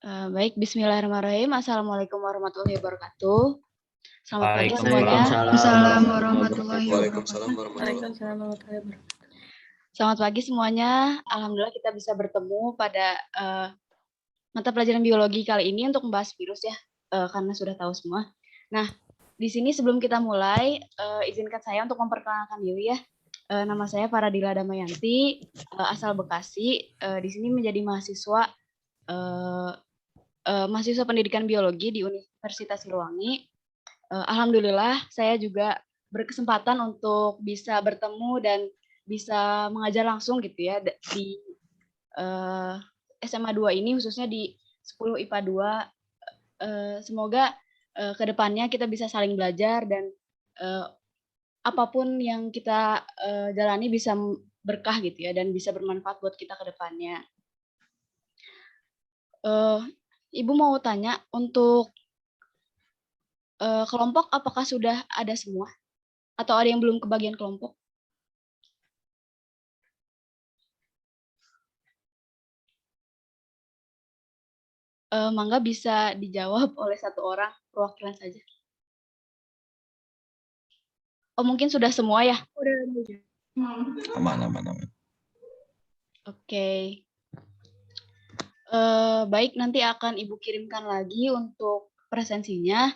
Baik, bismillahirrahmanirrahim. Assalamualaikum warahmatullahi wabarakatuh. Selamat pagi semuanya. Waalaikumsalam warahmatullahi Waalaikumsalam wabarakatuh. warahmatullahi wabarakatuh. Selamat pagi semuanya. Alhamdulillah kita bisa bertemu pada mata pelajaran biologi kali ini untuk membahas virus ya, karena sudah tahu semua. Nah, di sini sebelum kita mulai, izinkan saya untuk memperkenalkan diri ya. Nama saya Faradila Damayanti, asal Bekasi. Di sini menjadi mahasiswa pendidikan biologi di Universitas Siliwangi. Alhamdulillah saya juga berkesempatan untuk bisa bertemu dan bisa mengajar langsung gitu ya di SMA 2 ini, khususnya di 10 IPA 2. Semoga kedepannya kita bisa saling belajar dan apapun yang kita jalani bisa berkah gitu ya dan bisa bermanfaat buat kita kedepannya. Ibu mau tanya, untuk kelompok apakah sudah ada semua? Atau ada yang belum kebagian kelompok? Mangga bisa dijawab oleh satu orang perwakilan saja. Oh, mungkin sudah semua ya? Aman. Oke. Baik, nanti akan Ibu kirimkan lagi untuk presensinya.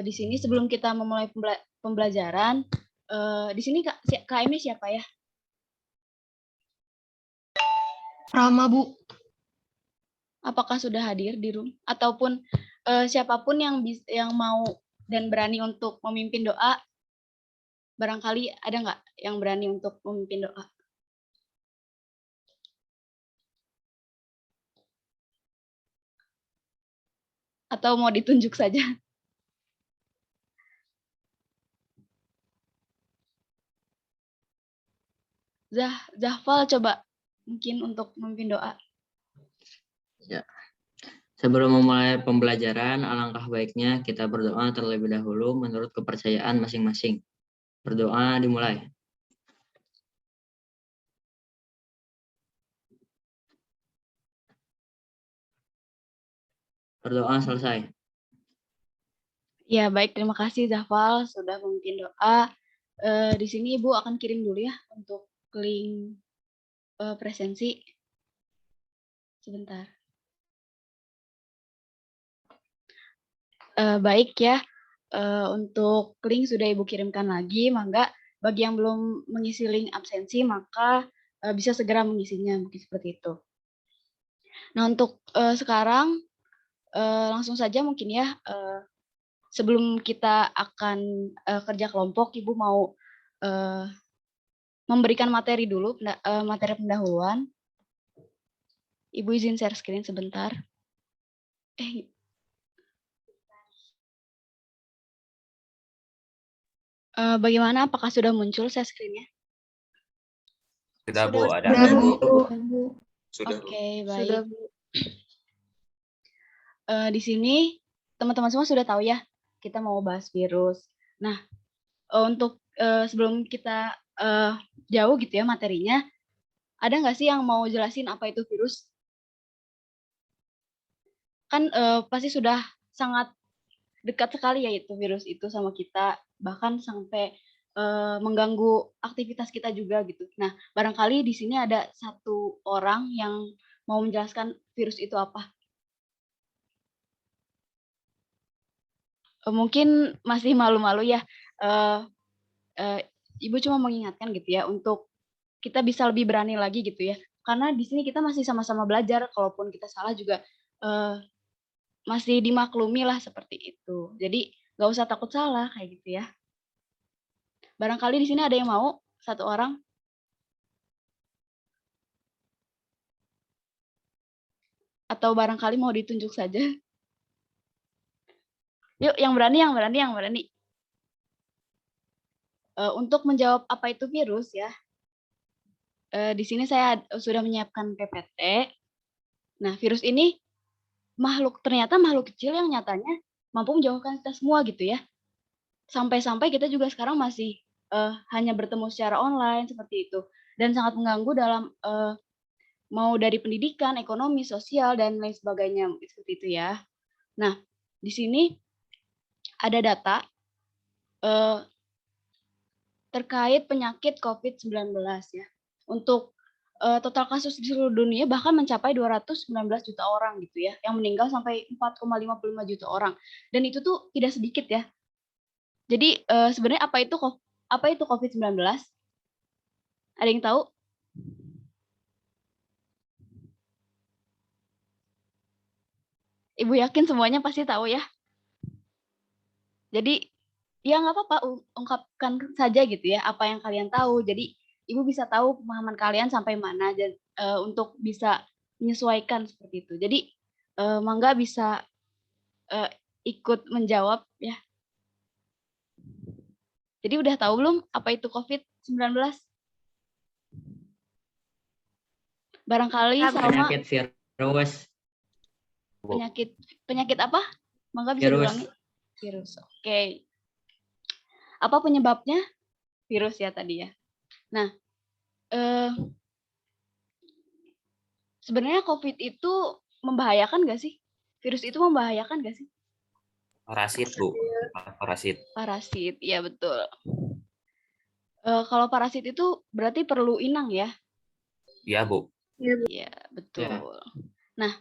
Di sini sebelum kita memulai pembelajaran, di sini KM-nya siapa ya? Rama, Bu. Apakah sudah hadir di room? Ataupun siapapun yang mau dan berani untuk memimpin doa, barangkali ada nggak yang berani untuk memimpin doa? Atau mau ditunjuk saja? Zahfal, coba mungkin untuk memimpin doa. Ya. Sebelum memulai pembelajaran, alangkah baiknya kita berdoa terlebih dahulu menurut kepercayaan masing-masing. Berdoa dimulai. Berdoa selesai. Ya, baik. Terima kasih Zahfal sudah memimpin doa. Di sini Ibu akan kirim dulu ya untuk link presensi. Sebentar. Baik ya. Untuk link sudah Ibu kirimkan lagi. Mangga bagi yang belum mengisi link absensi, maka bisa segera mengisinya. Mungkin seperti itu. Nah, untuk sekarang langsung saja mungkin ya. Sebelum kita akan kerja kelompok, Ibu mau memberikan materi dulu, materi pendahuluan. Ibu izin share screen sebentar. Bagaimana? Apakah sudah muncul share screen-nya? Sudah, Bu, ada. Sudah. Oke, baik. Di sini teman-teman semua sudah tahu ya, kita mau bahas virus. Nah, untuk sebelum kita jauh gitu ya materinya, ada nggak sih yang mau jelasin apa itu virus? Kan pasti sudah sangat dekat sekali ya itu virus itu sama kita, bahkan sampai mengganggu aktivitas kita juga gitu. Nah, barangkali di sini ada satu orang yang mau menjelaskan virus itu apa. Mungkin masih malu-malu ya. Ibu cuma mengingatkan gitu ya untuk kita bisa lebih berani lagi gitu ya. Karena di sini kita masih sama-sama belajar, kalaupun kita salah juga masih dimaklumi lah seperti itu. Jadi nggak usah takut salah kayak gitu ya. Barangkali di sini ada yang mau satu orang. Atau barangkali mau ditunjuk saja. Yuk, yang berani. Untuk menjawab apa itu virus ya. Di sini saya sudah menyiapkan PPT. Nah, virus ini ternyata makhluk kecil yang nyatanya mampu menjauhkan kita semua gitu ya. Sampai-sampai kita juga sekarang masih hanya bertemu secara online seperti itu, dan sangat mengganggu dalam mau dari pendidikan, ekonomi, sosial, dan lain sebagainya, seperti itu ya. Nah, di sini ada data terkait penyakit COVID-19 ya. Untuk total kasus di seluruh dunia bahkan mencapai 219 juta orang gitu ya, yang meninggal sampai 4,55 juta orang. Dan itu tuh tidak sedikit ya. Jadi sebenarnya apa itu COVID-19? Ada yang tahu? Ibu yakin semuanya pasti tahu ya. Jadi ya nggak apa-apa, ungkapkan saja gitu ya apa yang kalian tahu. Jadi ibu bisa tahu pemahaman kalian sampai mana dan untuk bisa menyesuaikan seperti itu. Jadi Mangga bisa ikut menjawab ya. Jadi udah tahu belum apa itu COVID-19? Barangkali sama Penyakit virus. penyakit apa? Mangga bisa Virus. diulangi? Virus. Oke. Apa penyebabnya? Virus ya tadi ya. Nah, sebenarnya COVID itu membahayakan nggak sih? Virus itu membahayakan nggak sih? Parasit, Bu. Parasit. Parasit, ya betul. Kalau parasit itu berarti perlu inang ya? Iya, Bu. Iya, betul. Nah,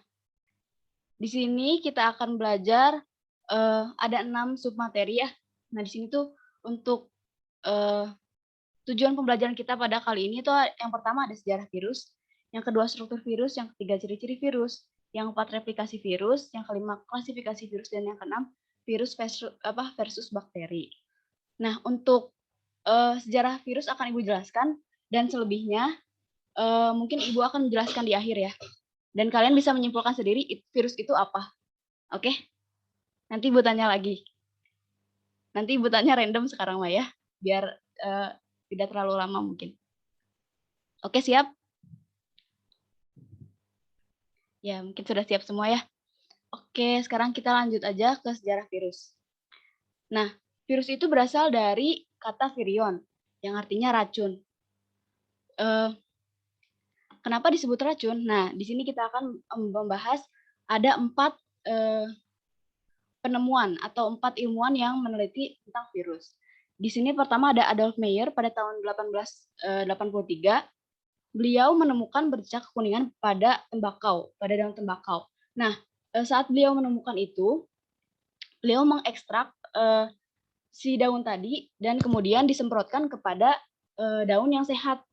di sini kita akan belajar ada 6 submateri ya. Nah, di sini tuh untuk tujuan pembelajaran kita pada kali ini tuh yang pertama ada sejarah virus, yang kedua struktur virus, yang ketiga ciri-ciri virus, yang keempat replikasi virus, yang kelima klasifikasi virus, dan yang keenam virus versus bakteri. Nah, untuk sejarah virus akan Ibu jelaskan, dan selebihnya mungkin Ibu akan menjelaskan di akhir ya. Dan kalian bisa menyimpulkan sendiri virus itu apa. Oke? Nanti Ibu tanya lagi. Nanti Ibu tanya random sekarang Mah ya, biar tidak terlalu lama mungkin. Oke, siap? Ya, mungkin sudah siap semua ya. Oke, sekarang kita lanjut aja ke sejarah virus. Nah, virus itu berasal dari kata virion, yang artinya racun. Kenapa disebut racun? Nah, di sini kita akan membahas ada 4 penemuan atau 4 ilmuwan yang meneliti tentang virus. Di sini pertama ada Adolf Meyer pada tahun 1883. Beliau menemukan bercak kekuningan pada daun tembakau. Nah, saat beliau menemukan itu, beliau mengekstrak si daun tadi dan kemudian disemprotkan kepada daun yang sehat.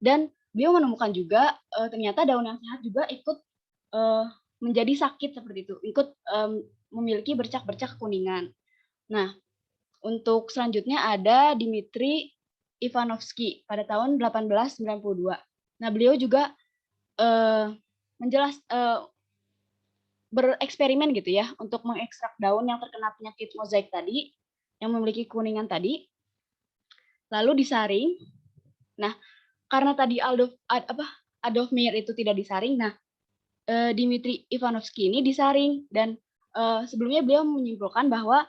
Dan beliau menemukan juga ternyata daun yang sehat juga ikut menjadi sakit seperti itu, ikut memiliki bercak-bercak kekuningan. Nah, untuk selanjutnya ada Dmitri Ivanovsky pada tahun 1892. Nah, beliau juga bereksperimen gitu ya untuk mengekstrak daun yang terkena penyakit mozaik tadi, yang memiliki kekuningan tadi, lalu disaring. Nah, karena tadi Adolf Meyer itu tidak disaring, nah Dmitri Ivanovsky ini disaring, dan sebelumnya beliau menyimpulkan bahwa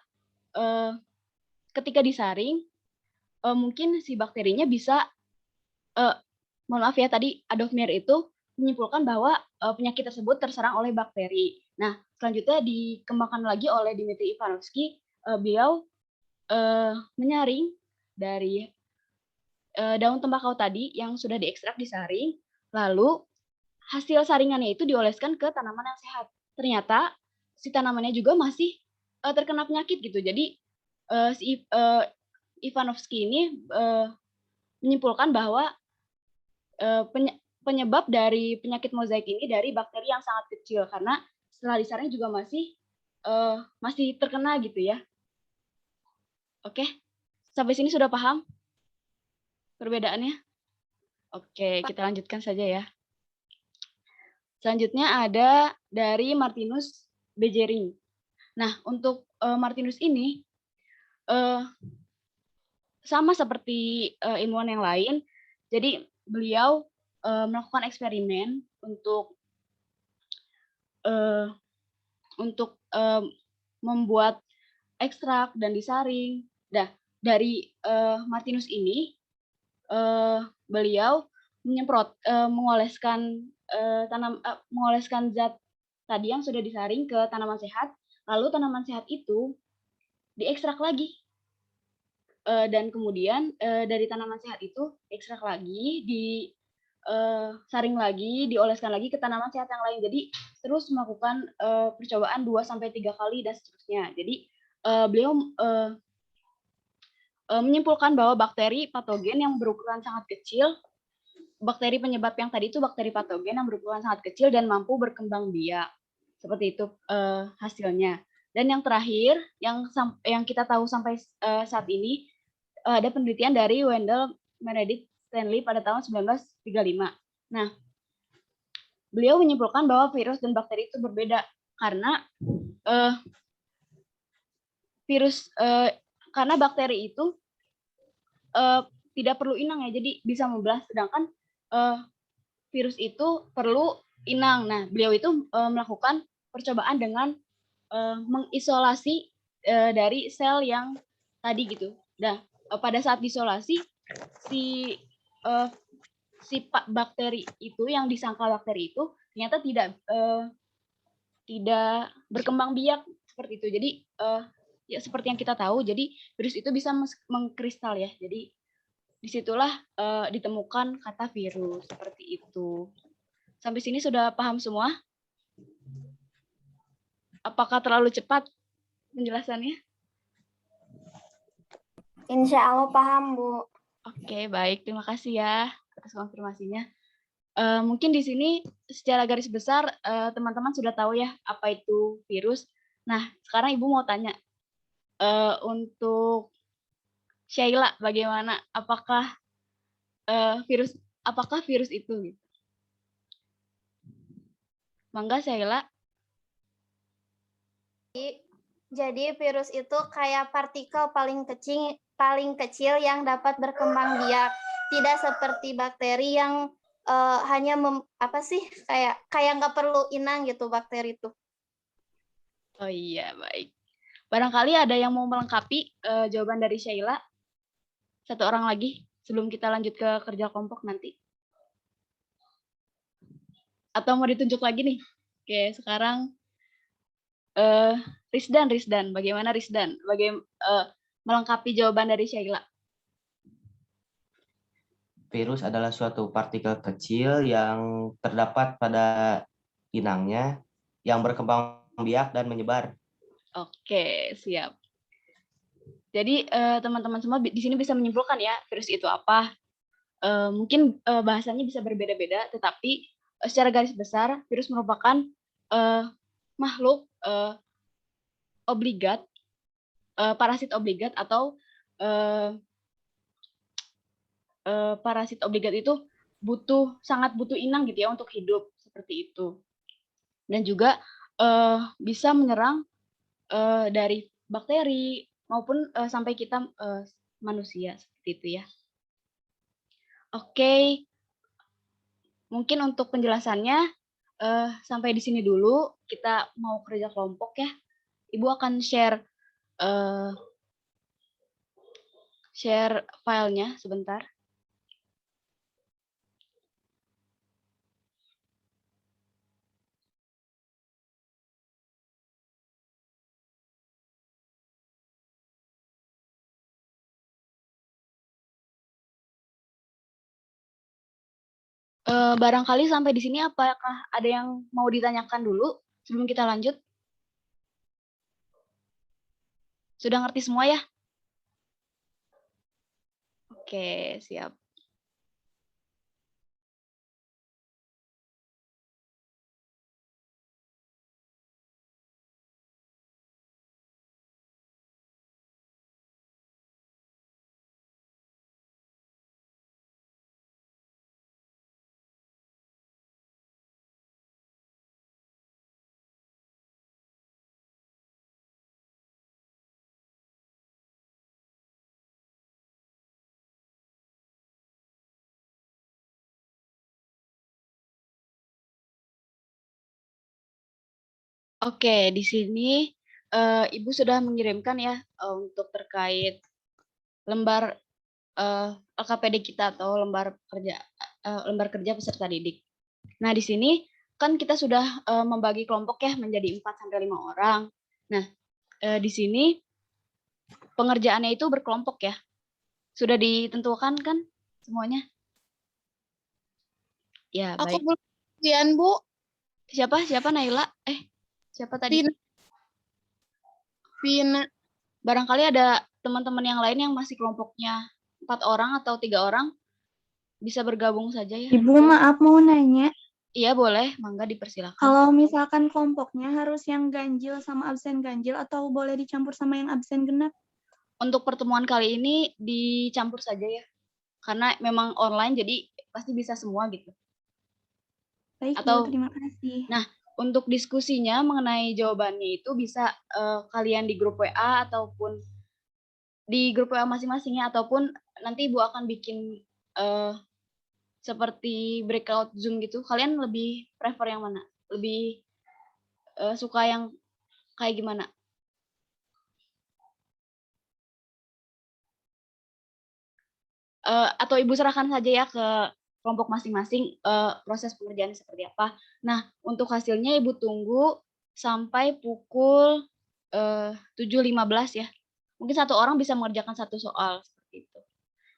ketika disaring mungkin si bakterinya bisa mohon maaf ya, tadi Adolf Meyer itu menyimpulkan bahwa penyakit tersebut terserang oleh bakteri. Nah, selanjutnya dikembangkan lagi oleh Dmitri Ivanovsky, beliau menyaring dari daun tembakau tadi yang sudah diekstrak, disaring, lalu hasil saringannya itu dioleskan ke tanaman yang sehat. Ternyata si tanamannya juga masih terkena penyakit gitu. Jadi si Ivanovsky ini menyimpulkan bahwa penyebab dari penyakit mozaik ini dari bakteri yang sangat kecil, karena setelah disaring juga masih terkena gitu ya. Oke, sampai sini sudah paham perbedaannya? Oke, kita lanjutkan saja ya. Selanjutnya ada dari Martinus Beijering. Nah, untuk Martinus ini sama seperti ilmuwan yang lain. Jadi beliau melakukan eksperimen untuk membuat ekstrak dan disaring. Nah, dari Martinus ini beliau mengoleskan mengoleskan zat tadi yang sudah disaring ke tanaman sehat, lalu tanaman sehat itu diekstrak lagi. Dan kemudian dari tanaman sehat itu ekstrak lagi, disaring lagi, dioleskan lagi ke tanaman sehat yang lain. Jadi terus melakukan percobaan 2-3 kali dan seterusnya. Jadi beliau menyimpulkan bahwa bakteri patogen yang berukuran sangat kecil, bakteri penyebab yang tadi itu bakteri patogen yang berukuran sangat kecil dan mampu berkembang biak. Seperti itu hasilnya. Dan yang terakhir, yang kita tahu sampai saat ini, ada penelitian dari Wendell Meredith Stanley pada tahun 1935. Nah, beliau menyimpulkan bahwa virus dan bakteri itu berbeda karena karena bakteri itu tidak perlu inang ya, jadi bisa membelah, sedangkan virus itu perlu inang. Nah, beliau itu melakukan percobaan dengan mengisolasi dari sel yang tadi gitu. Nah, pada saat diisolasi si bakteri itu yang disangka bakteri itu ternyata tidak berkembang biak seperti itu. Jadi ya seperti yang kita tahu, jadi virus itu bisa mengkristal ya. Jadi disitulah ditemukan kata virus seperti itu. Sampai sini sudah paham semua? Apakah terlalu cepat penjelasannya? Insya Allah paham, Bu. Oke, baik. Terima kasih ya atas konfirmasinya. Mungkin di sini secara garis besar teman-teman sudah tahu ya apa itu virus. Nah, sekarang Ibu mau tanya untuk Sheila bagaimana? Apakah virus itu? Mangga Sheila. Jadi virus itu kayak partikel paling kecil yang dapat berkembang biak. Tidak seperti bakteri yang hanya kayak nggak perlu inang gitu bakteri itu. Oh iya, baik. Barangkali ada yang mau melengkapi jawaban dari Sheila? Satu orang lagi sebelum kita lanjut ke kerja kelompok nanti. Atau mau ditunjuk lagi nih? Oke, sekarang Rizdan, bagaimana Rizdan? Melengkapi jawaban dari Sheila. Virus adalah suatu partikel kecil yang terdapat pada inangnya yang berkembang biak dan menyebar. Oke, siap. Jadi teman-teman semua di sini bisa menyimpulkan ya virus itu apa. Mungkin bahasanya bisa berbeda-beda, tetapi secara garis besar virus merupakan makhluk obligat, parasit obligat atau parasit obligat itu sangat butuh inang gitu ya untuk hidup seperti itu. Dan juga bisa menyerang dari bakteri maupun sampai kita manusia seperti itu ya. Oke, mungkin untuk penjelasannya sampai di sini dulu. Kita mau kerja kelompok ya. Ibu akan share filenya sebentar. Barangkali sampai di sini apakah ada yang mau ditanyakan dulu sebelum kita lanjut? Sudah ngerti semua ya? Oke, siap. Oke, di sini Ibu sudah mengirimkan ya untuk terkait lembar LKPD kita atau lembar kerja peserta didik. Nah, di sini kan kita sudah membagi kelompok ya menjadi 4 sampai 5 orang. Nah, di sini pengerjaannya itu berkelompok ya. Sudah ditentukan kan semuanya? Ya, Aku baik. belum ujian, Bu. Siapa Naila? Siapa tadi? Vina. Vina. Barangkali ada teman-teman yang lain yang masih kelompoknya 4 orang atau 3 orang, bisa bergabung saja ya. Ibu, maaf mau nanya. Iya, boleh. Mangga dipersilakan. Kalau misalkan kelompoknya harus yang ganjil sama absen ganjil atau boleh dicampur sama yang absen genap? Untuk pertemuan kali ini dicampur saja ya. Karena memang online jadi pasti bisa semua gitu. Baik, Atau- Bu, terima kasih. Nah, untuk diskusinya mengenai jawabannya itu bisa kalian di grup WA ataupun di grup WA masing-masingnya, ataupun nanti Ibu akan bikin seperti breakout Zoom gitu. Kalian lebih prefer yang mana? Lebih suka yang kayak gimana? Atau Ibu serahkan saja ya ke kelompok masing-masing proses pengerjaannya seperti apa. Nah, untuk hasilnya Ibu tunggu sampai pukul 7.15 ya. Mungkin satu orang bisa mengerjakan satu soal seperti itu.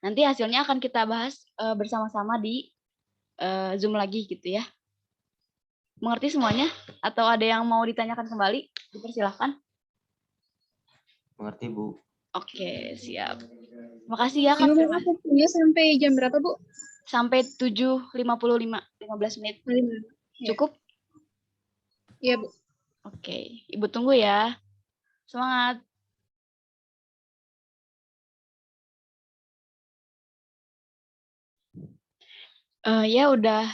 Nanti hasilnya akan kita bahas bersama-sama di Zoom lagi gitu ya. Mengerti semuanya? Atau ada yang mau ditanyakan kembali? Dipersilahkan. Mengerti, Bu. Oke, siap. Makasih ya Kak. Ibu, aku punya sampai jam berapa, Bu? Sampai 7.55, 15 menit. Ya. Cukup? Iya, Bu. Oke, Ibu tunggu ya. Semangat. Ya udah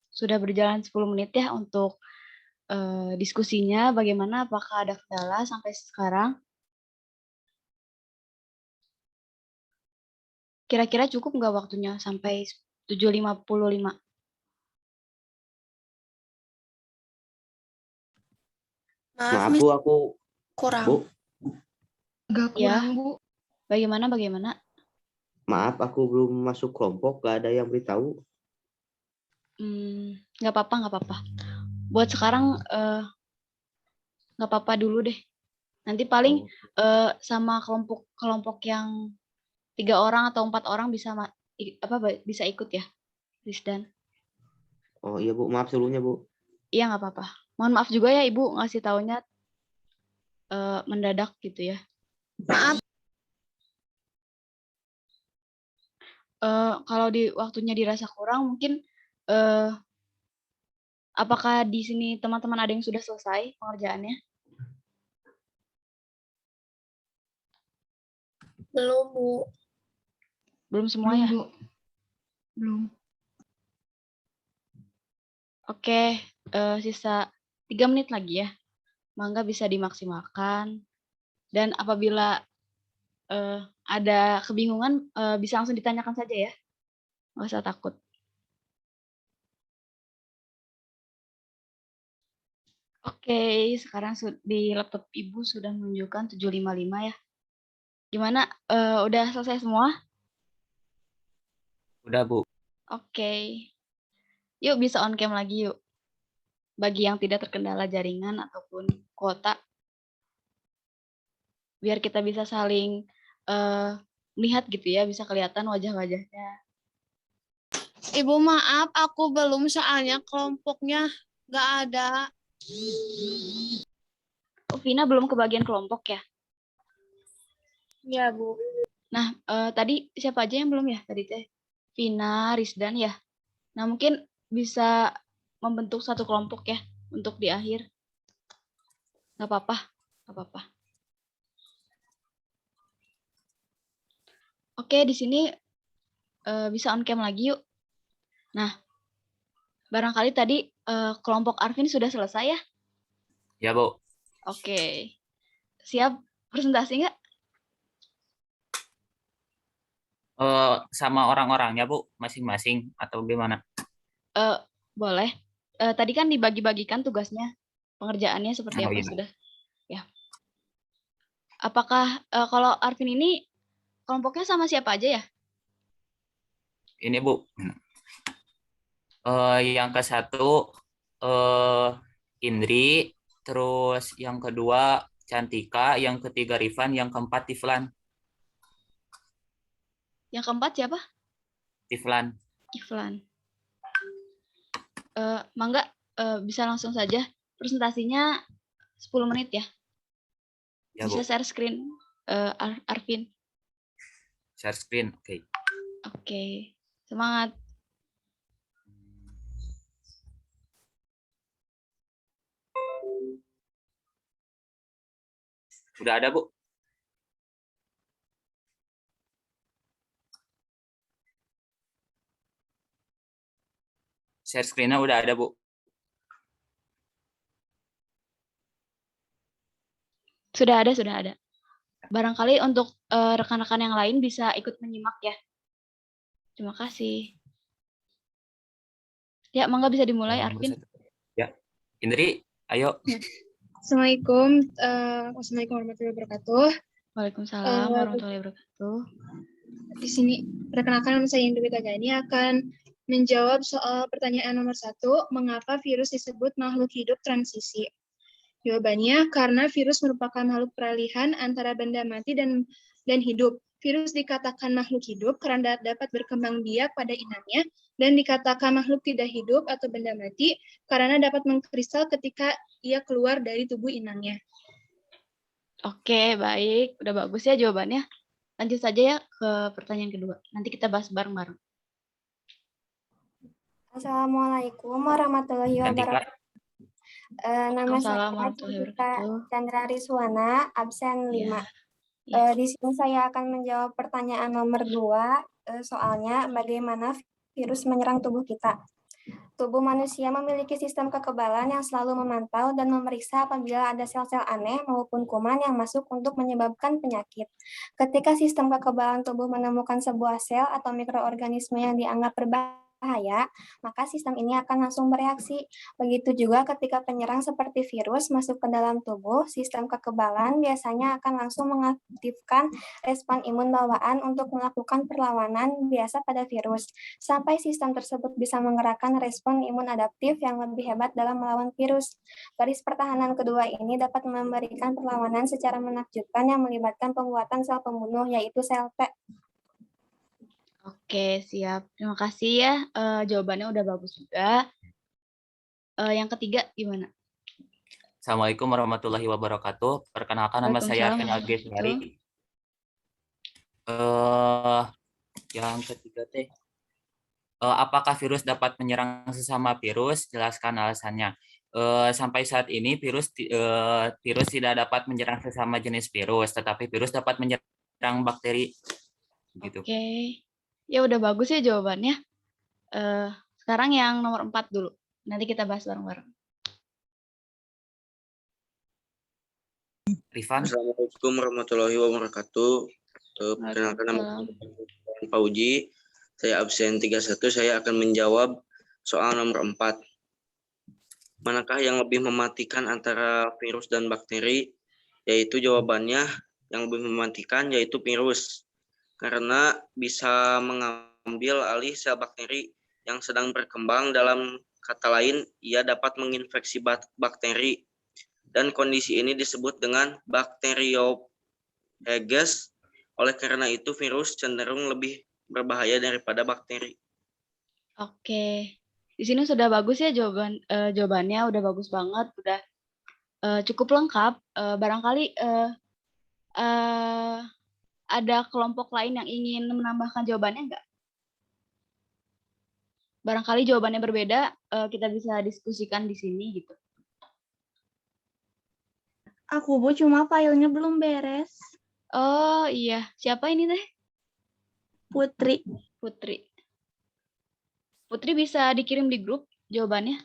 sudah berjalan 10 menit ya untuk diskusinya. Bagaimana? Apakah ada kendala sampai sekarang? Kira-kira cukup nggak waktunya sampai 7.55? Maaf, Bu, aku kurang. Bu, Agak Ya. kurang, Bu. Bagaimana? maaf aku belum masuk kelompok, gak ada yang beritahu. Nggak apa-apa. Buat sekarang nggak apa-apa dulu deh. Nanti paling sama kelompok yang 3 orang atau 4 orang bisa bisa ikut ya, Rizdan. Oh iya, Bu, maaf sebelumnya, Bu. Iya nggak apa-apa. Mohon maaf juga ya Ibu ngasih taunya mendadak gitu ya. Maaf. Kalau waktunya dirasa kurang, mungkin apakah di sini teman-teman ada yang sudah selesai pengerjaannya? Belum, Bu. Belum semua Belum, ya? Bu. Belum. Oke, sisa 3 menit lagi ya. Mangga bisa dimaksimalkan. Dan apabila ada kebingungan, bisa langsung ditanyakan saja ya. Nggak usah takut. Oke, sekarang di laptop Ibu sudah menunjukkan 7.55 ya. Gimana? Udah selesai semua? Udah, Bu. Oke. Yuk bisa on cam lagi yuk. Bagi yang tidak terkendala jaringan ataupun kuota. Biar kita bisa saling melihat gitu ya, bisa kelihatan wajah-wajahnya. Ibu, maaf, aku belum soalnya kelompoknya nggak ada. Oh, Vina belum kebagian kelompok ya? Iya, Bu. Nah, tadi siapa aja yang belum ya? Tadi teh Vina, Rizdan ya. Nah, mungkin bisa membentuk satu kelompok ya untuk di akhir. Nggak apa-apa. Oke, di sini bisa on cam lagi yuk. Nah, barangkali tadi kelompok Arvin sudah selesai ya? Ya, Bu. Oke. Siap presentasi nggak? Sama orang-orangnya, Bu, masing-masing atau gimana? Boleh. Tadi kan dibagi-bagikan tugasnya, pengerjaannya seperti Oh, apa iya. sudah? Ya. Apakah kalau Arvin ini kelompoknya sama siapa aja ya? Ini, Bu. Yang ke satu Indri, terus yang kedua Cantika, yang ketiga Rifan, yang keempat Tiflan. Yang keempat siapa? Tiflan. Iflan. Mangga bisa langsung saja. Presentasinya 10 menit ya. Ya, Bisa Bu. share screen, Arvin. Share screen. Oke. Oke, semangat. Udah ada, Bu? Share screen-nya udah ada, Bu. Sudah ada. Barangkali untuk rekan-rekan yang lain bisa ikut menyimak ya. Terima kasih. Ya, mangga bisa dimulai, Arvin. Ya, Indri, ayo. Assalamualaikum. Wassalamualaikum warahmatullahi wabarakatuh. Waalaikumsalam warahmatullahi wabarakatuh. Di sini perkenalkan, nama saya Indri Tagani akan menjawab soal pertanyaan nomor 1, mengapa virus disebut makhluk hidup transisi? Jawabannya, karena virus merupakan makhluk peralihan antara benda mati dan hidup. Virus dikatakan makhluk hidup karena dapat berkembang biak pada inangnya, dan dikatakan makhluk tidak hidup atau benda mati karena dapat mengkristal ketika ia keluar dari tubuh inangnya. Oke, baik. Udah bagus ya jawabannya. Lanjut saja ya ke pertanyaan kedua. Nanti kita bahas bareng-bareng. Assalamualaikum warahmatullahi Cantika. wabarakatuh. Nama saya Waalaikumsalam warahmatullahi Cantika wabarakatuh. Chandra Riswana, absen 5. Ya. Di sini saya akan menjawab pertanyaan nomor 2, soalnya bagaimana virus menyerang tubuh kita. Tubuh manusia memiliki sistem kekebalan yang selalu memantau dan memeriksa apabila ada sel-sel aneh maupun kuman yang masuk untuk menyebabkan penyakit. Ketika sistem kekebalan tubuh menemukan sebuah sel atau mikroorganisme yang dianggap berbahaya, maka sistem ini akan langsung bereaksi. Begitu juga ketika penyerang seperti virus masuk ke dalam tubuh, sistem kekebalan biasanya akan langsung mengaktifkan respon imun bawaan untuk melakukan perlawanan biasa pada virus, sampai sistem tersebut bisa menggerakkan respon imun adaptif yang lebih hebat dalam melawan virus. Garis pertahanan kedua ini dapat memberikan perlawanan secara menakjubkan yang melibatkan pembuatan sel pembunuh, yaitu sel T. Oke, siap. Terima kasih ya. Jawabannya udah bagus juga. Yang ketiga gimana? Assalamualaikum warahmatullahi wabarakatuh. Perkenalkan, nama saya Arvin Algesari. Yang ketiga teh, apakah virus dapat menyerang sesama virus? Jelaskan alasannya. Sampai saat ini virus tidak dapat menyerang sesama jenis virus, tetapi virus dapat menyerang bakteri. Gitu. Oke, ya udah bagus ya jawabannya. Sekarang yang nomor 4 dulu. Nanti kita bahas bareng-bareng. Rifan. Assalamualaikum warahmatullahi wabarakatuh. Perkenalkan, nama saya Pak Uji. Saya absen 31. Saya akan menjawab soal nomor 4. Manakah yang lebih mematikan antara virus dan bakteri? Yaitu jawabannya yang lebih mematikan yaitu virus. Karena bisa mengambil alih sel bakteri yang sedang berkembang. Dalam kata lain, ia dapat menginfeksi bakteri. Dan kondisi ini disebut dengan bakteriophages. Oleh karena itu, virus cenderung lebih berbahaya daripada bakteri. Oke, di sini sudah bagus ya jawabannya, udah bagus banget, udah cukup lengkap. Barangkali ada kelompok lain yang ingin menambahkan jawabannya nggak? Barangkali jawabannya berbeda, kita bisa diskusikan di sini gitu. Aku, Bu, cuma filenya belum beres. Oh iya, siapa ini teh? Putri. Putri bisa dikirim di grup jawabannya?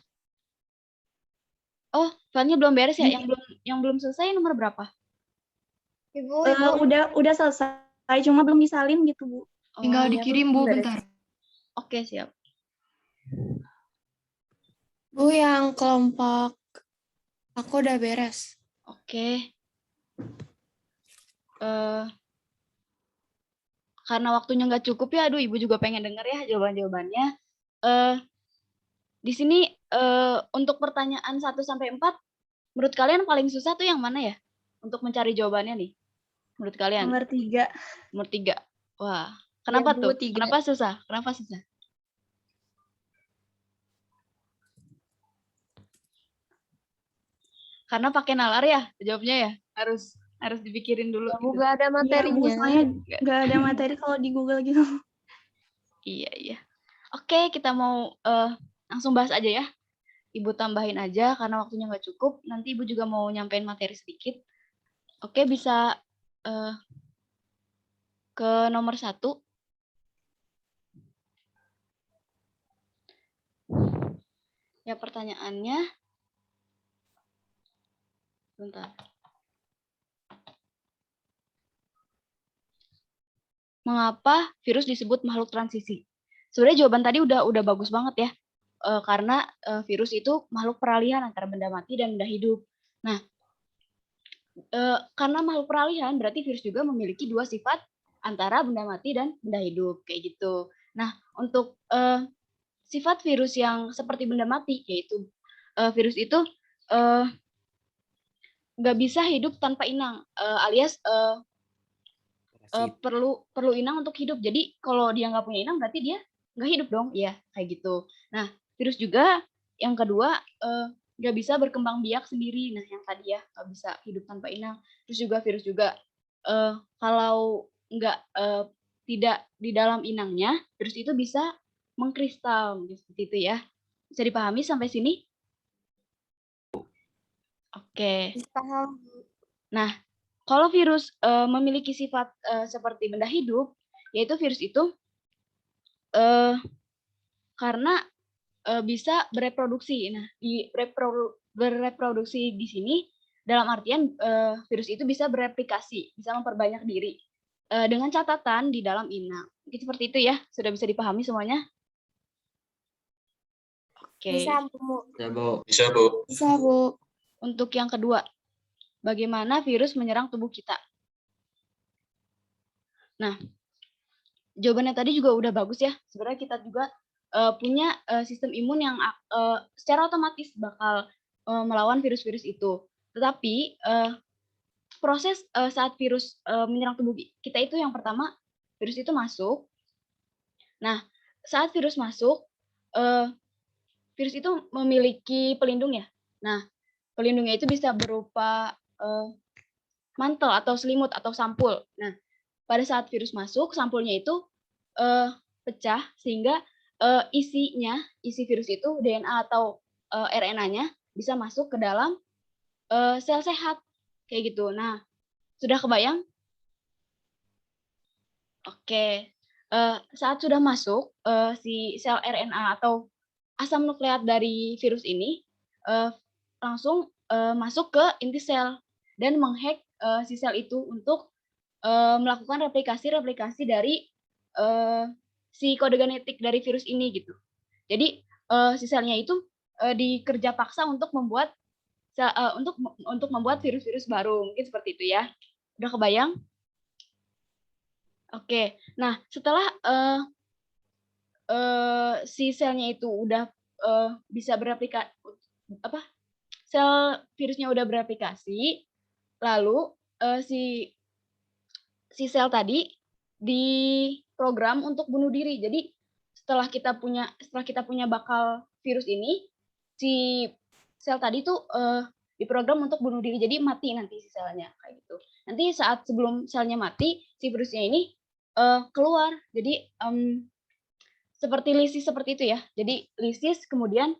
Oh, filenya belum beres ya? Yang belum selesai nomor berapa? Ibu. Udah selesai, cuma belum disalin gitu, Bu. Tinggal dikirim, Bu, bentar. Oke, siap. Bu, yang kelompok aku udah beres. Oke. Karena waktunya nggak cukup ya, aduh Ibu juga pengen denger ya jawaban-jawabannya. Di sini untuk pertanyaan 1 sampai 4, menurut kalian paling susah tuh yang mana ya? Untuk mencari jawabannya nih, menurut kalian? Nomor 3. Nomor 3. Wah, kenapa Bu, tuh? 3. Kenapa susah? Kenapa susah? Karena pakai nalar ya jawabnya ya? Harus dipikirin dulu gitu. Nggak ada Iya, Bu, materinya. soalnya nggak ada materi kalau di Google gitu. Iya. Oke, kita mau langsung bahas aja ya. Ibu tambahin aja karena waktunya nggak cukup. Nanti Ibu juga mau nyampein materi sedikit. Oke, bisa ke nomor 1. Ya, pertanyaannya. Bentar. Mengapa virus disebut makhluk transisi? Sebenarnya jawaban tadi udah bagus banget ya. Karena virus itu makhluk peralihan antara benda mati dan benda hidup. Nah, karena makhluk peralihan berarti virus juga memiliki 2 sifat antara benda mati dan benda hidup kayak gitu. Nah, untuk sifat virus yang seperti benda mati yaitu virus itu nggak bisa hidup tanpa inang, alias perlu inang untuk hidup. Jadi kalau dia nggak punya inang berarti dia nggak hidup dong, ya kayak gitu. Nah, virus juga yang kedua nggak bisa berkembang biak sendiri. Nah, yang tadi ya nggak bisa hidup tanpa inang. Terus juga virus juga kalau nggak tidak di dalam inangnya, virus itu bisa mengkristal seperti itu ya. Bisa dipahami sampai sini? Oke. Paham. Nah, kalau virus memiliki sifat seperti benda hidup, yaitu virus itu karena bisa bereproduksi. Nah, bereproduksi di sini dalam artian virus itu bisa bereplikasi, bisa memperbanyak diri dengan catatan di dalam inang. Mungkin seperti itu ya, sudah bisa dipahami semuanya? Oke. Bisa, Bu. Bisa, Bu. Bisa, Bu. Untuk yang kedua, bagaimana virus menyerang tubuh kita? Nah, jawabannya tadi juga udah bagus ya. Sebenarnya kita juga punya sistem imun yang secara otomatis bakal melawan virus-virus itu. Tetapi proses saat virus menyerang tubuh kita itu yang pertama, virus itu masuk. Nah, saat virus masuk, virus itu memiliki pelindung ya. Nah, pelindungnya itu bisa berupa mantel atau selimut atau sampul. Nah, pada saat virus masuk, sampulnya itu pecah sehingga isi virus itu DNA atau RNA-nya bisa masuk ke dalam sel sehat kayak gitu. Nah, sudah kebayang? Oke. Saat sudah masuk si sel RNA atau asam nukleat dari virus ini langsung masuk ke inti sel dan menghack si sel itu untuk melakukan replikasi dari si kode genetik dari virus ini gitu. Jadi si selnya itu dikerja paksa untuk membuat untuk membuat virus-virus baru, mungkin seperti itu ya. Udah kebayang? Oke. Nah, setelah si selnya itu udah bisa bereplikasi, sel virusnya udah bereplikasi, lalu si sel tadi diprogram untuk bunuh diri. Jadi setelah kita punya bakal virus ini, si sel tadi tuh diprogram untuk bunuh diri. Jadi mati nanti si selnya kayak gitu. Nanti saat sebelum selnya mati, si virusnya ini keluar. Jadi seperti lisis seperti itu ya. Jadi lisis kemudian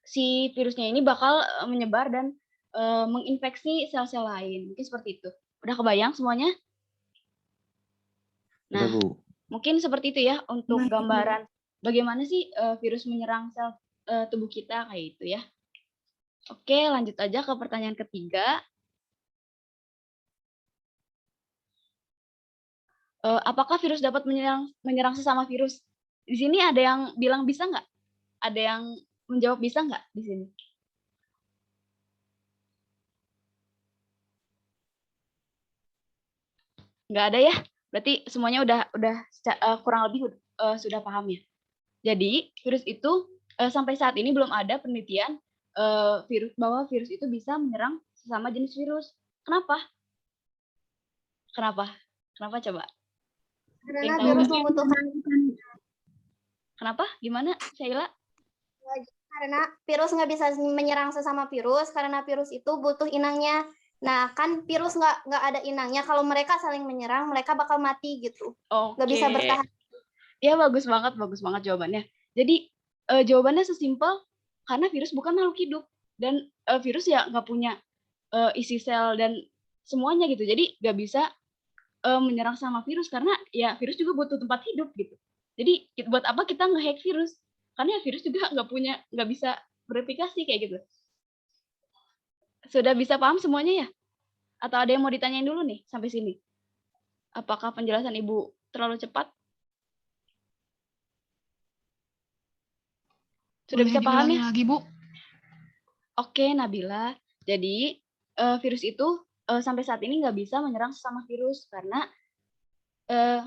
si virusnya ini bakal menyebar dan menginfeksi sel-sel lain. Mungkin seperti itu. Udah kebayang semuanya? Nah, mungkin seperti itu ya untuk gambaran bagaimana sih virus menyerang sel tubuh kita kayak itu ya. Oke, lanjut aja ke pertanyaan ketiga. Apakah virus dapat menyerang sesama virus? Di sini ada yang bilang bisa nggak? Ada yang menjawab bisa nggak di sini? Nggak ada ya? Berarti semuanya udah kurang lebih sudah paham ya? Jadi virus itu sampai saat ini belum ada penelitian bahwa virus itu bisa menyerang sesama jenis virus. Kenapa? Kenapa? Kenapa coba? Karena tahu virus nggak? membutuhkan Kenapa? Gimana, Sheila? karena virus nggak bisa menyerang sesama virus karena virus itu butuh inangnya. Nah, kan virus nggak ada inangnya. Kalau mereka saling menyerang, mereka bakal mati gitu. Nggak bisa Oke. bertahan. Ya bagus banget jawabannya. Jadi jawabannya sesimpel karena virus bukan makhluk hidup dan virus ya nggak punya isi sel dan semuanya gitu. Jadi nggak bisa menyerang sama virus karena ya virus juga butuh tempat hidup gitu. Jadi buat apa kita nge-hack virus? Karena ya virus juga nggak bisa bereplikasi kayak gitu. Sudah bisa paham semuanya ya? Atau ada yang mau ditanyain dulu nih sampai sini? Apakah penjelasan Ibu terlalu cepat? Sudah Boleh bisa paham diulangi ya? lagi, Bu? Oke, Nabila. Jadi virus itu sampai saat ini nggak bisa menyerang sesama virus karena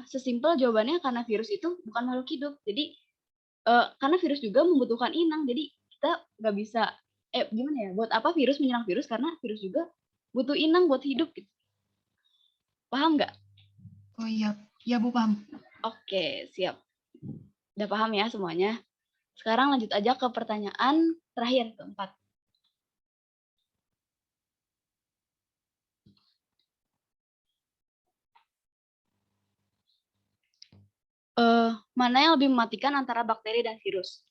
sesimpel jawabannya karena virus itu bukan makhluk hidup. Jadi karena virus juga membutuhkan inang. Jadi kita nggak bisa gimana ya? Buat apa virus menyerang virus? Karena virus juga butuh inang buat hidup. Gitu. Paham nggak? Oh iya, ya Bu paham. Oke, siap. Udah paham ya semuanya? Sekarang lanjut aja ke pertanyaan terakhir, keempat. Mana yang lebih mematikan antara bakteri dan virus?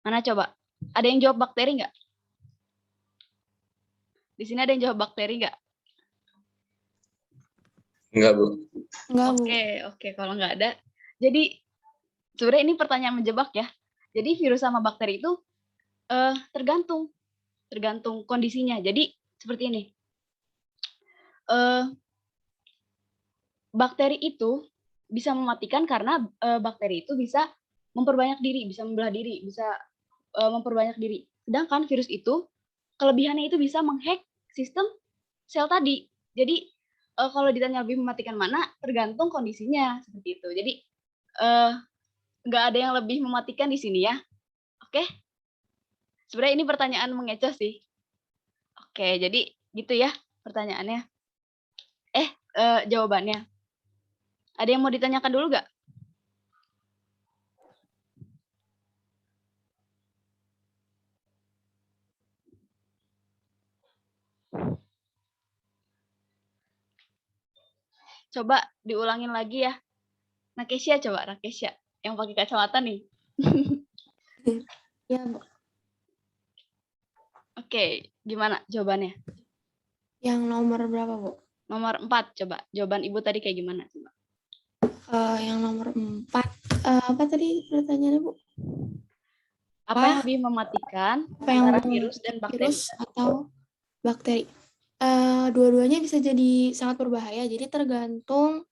Mana coba? Ada yang jawab bakteri nggak? Di sini ada yang jawab bakteri nggak? Enggak, Bu. Oke. Kalau nggak ada, jadi sebenarnya ini pertanyaan menjebak ya. Jadi virus sama bakteri itu tergantung kondisinya. Jadi seperti ini. Bakteri itu bisa mematikan karena bakteri itu bisa memperbanyak diri, bisa membelah diri, bisa memperbanyak diri. Sedangkan virus itu kelebihannya itu bisa menghack sistem sel tadi. Jadi kalau ditanya lebih mematikan mana, tergantung kondisinya seperti itu. Jadi nggak ada yang lebih mematikan di sini ya. Oke? Sebenarnya ini pertanyaan mengecoh sih. Oke, jadi gitu ya pertanyaannya. Jawabannya. Ada yang mau ditanyakan dulu nggak? Coba diulangin lagi ya. Rakesya coba, Rakesya. Yang pakai kacamata nih. Ya, Bu. Oke, gimana jawabannya? Yang nomor berapa, Bu? Nomor 4, coba. Jawaban Ibu tadi kayak gimana? Coba. Yang nomor 4. Apa tadi pertanyaannya, Bu? Apa yang lebih mematikan antara virus dan bakteri? Virus atau bakteri? Dua-duanya bisa jadi sangat berbahaya. Jadi tergantung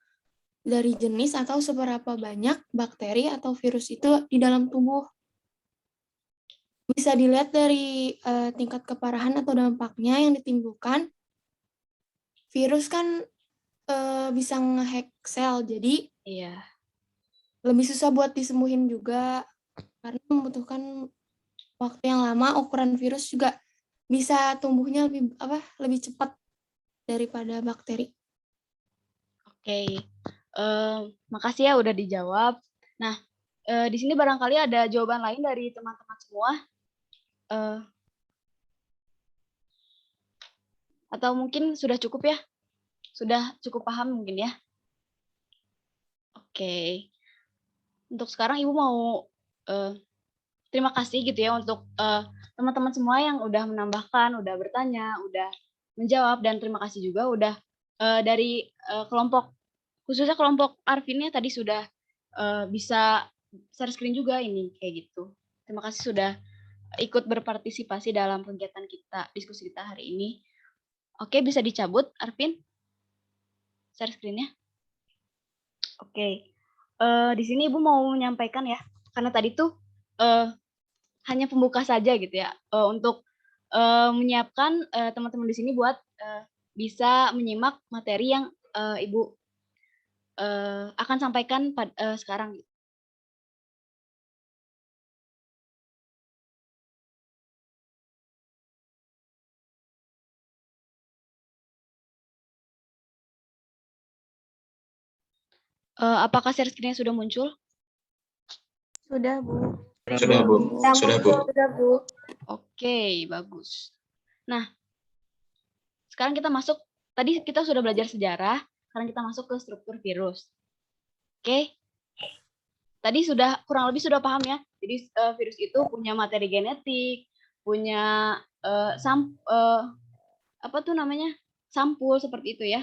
dari jenis atau seberapa banyak bakteri atau virus itu di dalam tubuh. Bisa dilihat dari tingkat keparahan atau dampaknya yang ditimbulkan. Virus kan bisa nge-hack sel, jadi iya, lebih susah buat disembuhin juga karena membutuhkan waktu yang lama. Ukuran virus juga bisa tumbuhnya lebih cepat daripada bakteri. Oke. Makasih ya udah dijawab. Nah, di sini barangkali ada jawaban lain dari teman-teman semua. Atau mungkin sudah cukup ya? Sudah cukup paham mungkin ya? Oke. Untuk sekarang Ibu mau terima kasih gitu ya untuk teman-teman semua yang udah menambahkan, udah bertanya, udah menjawab, dan terima kasih juga udah dari kelompok, khususnya kelompok Arvinnya tadi sudah bisa share screen juga ini kayak gitu. Terima kasih sudah ikut berpartisipasi dalam kegiatan kita, diskusi kita hari ini. Oke, bisa dicabut Arvin share screen-nya. Oke. Di sini Ibu mau menyampaikan ya, karena tadi tuh hanya pembuka saja gitu ya, untuk menyiapkan teman-teman di sini buat bisa menyimak materi yang Ibu akan sampaikan sekarang. Apakah share screen-nya sudah muncul? Sudah, Bu. Sudah, Bu. Sudah, Bu. Sudah, Bu. Oke, bagus. Nah, sekarang kita masuk, tadi kita sudah belajar sejarah, sekarang kita masuk ke struktur virus. Oke? Tadi sudah kurang lebih sudah paham ya. Jadi virus itu punya materi genetik, punya apa tuh namanya? Sampul seperti itu ya.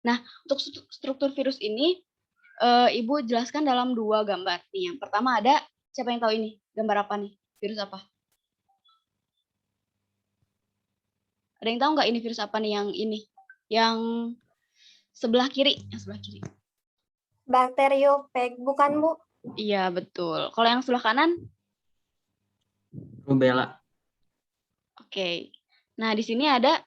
Nah, untuk struktur virus ini Ibu jelaskan dalam 2 gambar. Nih, yang pertama ada, siapa yang tahu ini? Gambar apa nih? Virus apa? Ada yang tahu nggak ini virus apa nih yang ini? Yang sebelah kiri, yang sebelah kiri. Bakteriophage, bukan, Bu? Iya, betul. Kalau yang sebelah kanan? Rubella. Oke. Nah, di sini ada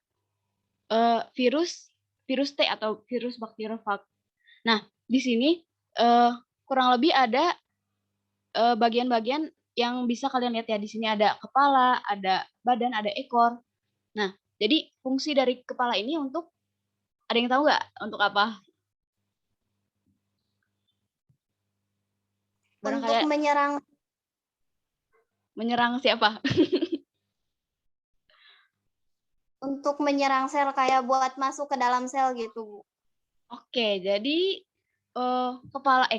virus T atau virus bakteriophage. Nah, di sini kurang lebih ada bagian-bagian yang bisa kalian lihat ya. Di sini ada kepala, ada badan, ada ekor. Nah, jadi fungsi dari kepala ini untuk, ada yang tahu nggak untuk apa? Untuk menyerang siapa? Untuk menyerang sel, kayak buat masuk ke dalam sel gitu, Bu. Oke, jadi kepala.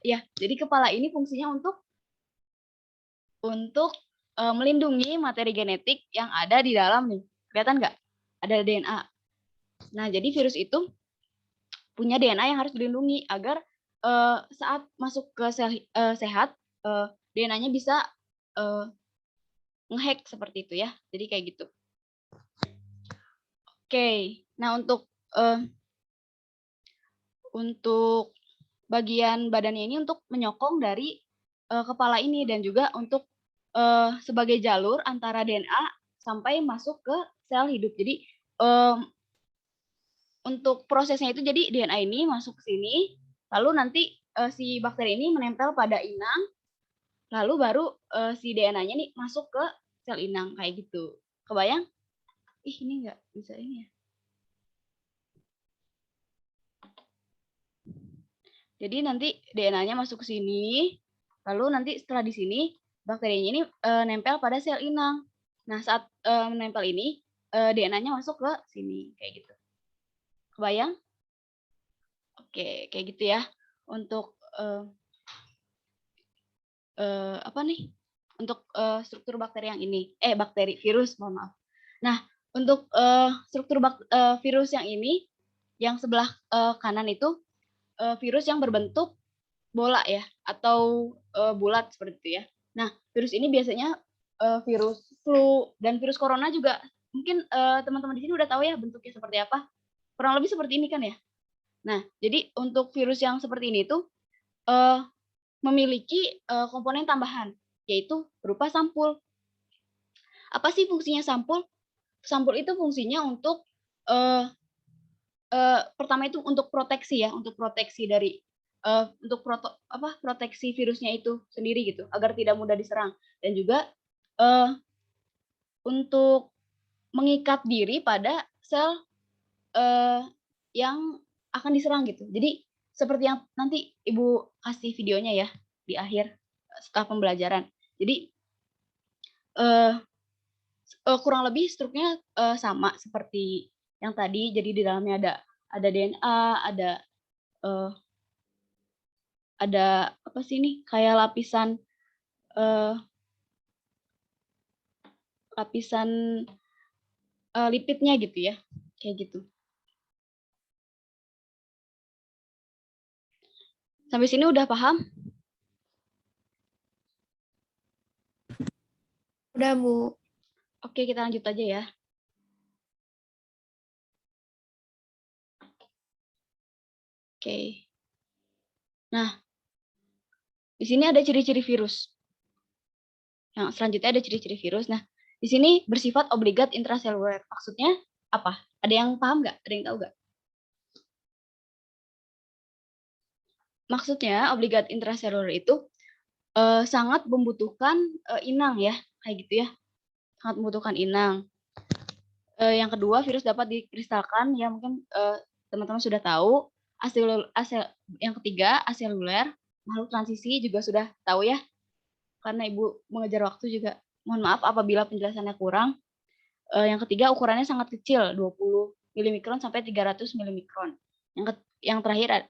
Ya, jadi kepala ini fungsinya untuk melindungi materi genetik yang ada di dalam nih. Kelihatan nggak? Ada DNA. Nah, jadi virus itu punya DNA yang harus dilindungi agar saat masuk ke sel sehat, DNA-nya bisa ngehack seperti itu ya. Jadi kayak gitu. Oke, nah untuk bagian badannya ini untuk menyokong dari kepala ini dan juga untuk sebagai jalur antara DNA sampai masuk ke sel hidup. Jadi untuk prosesnya itu, jadi DNA ini masuk ke sini, lalu nanti si bakteri ini menempel pada inang, lalu baru si DNA-nya nih masuk ke sel inang kayak gitu. Kebayang? Ih, ini nggak bisa ini ya. Jadi nanti DNA-nya masuk ke sini, lalu nanti setelah di sini bakterinya ini nempel pada sel inang. Nah, saat menempel ini DNA-nya masuk ke sini kayak gitu. Kebayang? Oke, kayak gitu ya. Untuk apa nih? Untuk struktur bakteri yang ini, bakteri virus, mohon maaf. Nah, untuk struktur virus yang ini, yang sebelah kanan itu virus yang berbentuk bola ya, atau bulat seperti itu ya. Nah, virus ini biasanya virus flu dan virus corona juga mungkin teman-teman di sini udah tahu ya bentuknya seperti apa. Kurang lebih seperti ini kan ya. Nah, jadi untuk virus yang seperti ini tuh memiliki komponen tambahan, yaitu berupa sampul. Apa sih fungsinya sampul? Sampul itu fungsinya untuk pertama itu untuk proteksi ya, untuk proteksi dari untuk proteksi virusnya itu sendiri gitu, agar tidak mudah diserang, dan juga untuk mengikat diri pada sel yang akan diserang gitu. Jadi seperti yang nanti Ibu kasih videonya ya di akhir setelah pembelajaran. Jadi kurang lebih strukturnya sama seperti yang tadi. Jadi di dalamnya ada DNA, ada apa sih ini, kayak lapisan lipidnya gitu ya, kayak gitu. Sampai sini udah paham? Udah, Bu. Oke, kita lanjut aja ya. Oke. Nah, di sini ada ciri-ciri virus. Yang selanjutnya ada ciri-ciri virus. Nah, di sini bersifat obligat intraseluler. Maksudnya apa? Ada yang paham nggak? Ada yang tahu nggak? Maksudnya obligat intraseluler itu sangat membutuhkan inang ya, kayak gitu ya. Sangat membutuhkan inang. Yang kedua, virus dapat dikristalkan, ya mungkin teman-teman sudah tahu, Yang ketiga, aseluler, makhluk transisi juga sudah tahu ya. Karena Ibu mengejar waktu juga. Mohon maaf apabila penjelasannya kurang. Yang ketiga, ukurannya sangat kecil, 20 milimikron sampai 300 milimikron. Yang terakhir,